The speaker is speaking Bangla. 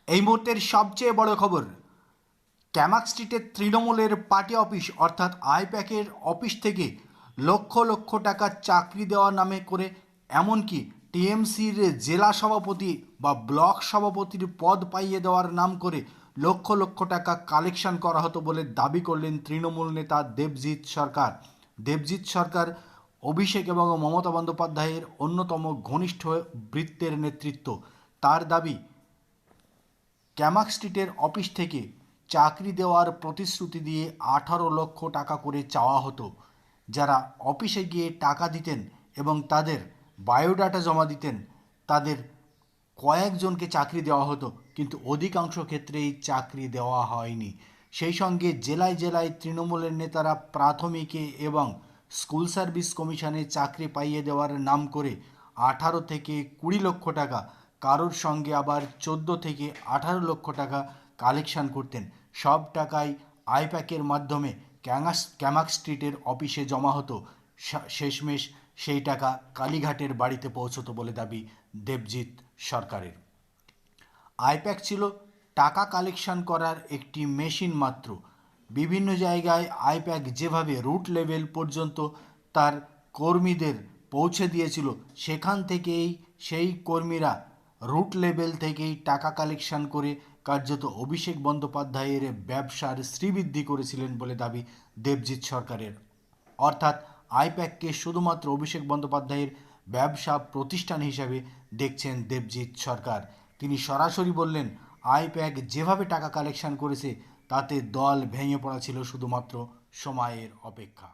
এই মুহূর্তের সবচেয়ে বড় খবর, ক্যামাক স্ট্রিটের তৃণমূলের পার্টি অফিস অর্থাৎ আইপ্যাকের অফিস থেকে লক্ষ লক্ষ টাকা চাকরি দেওয়ার নামে করে, এমনকি টিএমসির জেলা সভাপতি বা ব্লক সভাপতির পদ পাইয়ে দেওয়ার নাম করে লক্ষ লক্ষ টাকা কালেকশন করা হতো বলে দাবি করলেন তৃণমূল নেতা দেবজিৎ সরকার। দেবজিৎ সরকার অভিষেক এবং মমতা বন্দ্যোপাধ্যায়ের অন্যতম ঘনিষ্ঠ বৃত্তের নেতৃত্ব। তার দাবি, ক্যামাক স্ট্রিটের অফিস থেকে চাকরি দেওয়ার প্রতিশ্রুতি দিয়ে 18 লক্ষ টাকা করে চাওয়া হতো। যারা অফিসে গিয়ে টাকা দিতেন এবং তাদের বায়োডাটা জমা দিতেন, তাদের কয়েকজনকে চাকরি দেওয়া হতো, কিন্তু অধিকাংশ ক্ষেত্রেই চাকরি দেওয়া হয়নি। সেই সঙ্গে জেলায় জেলায় তৃণমূলের নেতারা প্রাথমিকে এবং স্কুল সার্ভিস কমিশনে চাকরি পাইয়ে দেওয়ার নাম করে 18 থেকে 20 লক্ষ টাকা, কারোর সঙ্গে আবার 14 থেকে 18 লক্ষ টাকা কালেকশন করতেন। সব টাকাই আইপ্যাকের মাধ্যমে ক্যামাক স্ট্রিটের অফিসে জমা হতো। শেষমেশ সেই টাকা কালীঘাটের বাড়িতে পৌঁছতো বলে দাবি দেবজিৎ সরকারের। আইপ্যাক ছিল টাকা কালেকশন করার একটি মেশিন মাত্র। বিভিন্ন জায়গায় আইপ্যাক যেভাবে রুট লেভেল পর্যন্ত তার কর্মীদের পৌঁছে দিয়েছিল, সেখান থেকেই সেই কর্মীরা রুট লেভেল থেকেই টাকা কালেকশন করে কার্যত অভিষেক বন্দ্যোপাধ্যায়ের ব্যবসার শ্রীবৃদ্ধি করেছিলেন বলে দাবি দেবজিৎ সরকারের। অর্থাৎ আইপ্যাককে শুধুমাত্র অভিষেক বন্দ্যোপাধ্যায়ের ব্যবসা প্রতিষ্ঠান হিসাবে দেখছেন দেবজিৎ সরকার। তিনি সরাসরি বললেন, আইপ্যাক যেভাবে টাকা কালেকশন করেছে তাতে দল ভেঙে পড়া ছিল শুধুমাত্র সময়ের অপেক্ষা।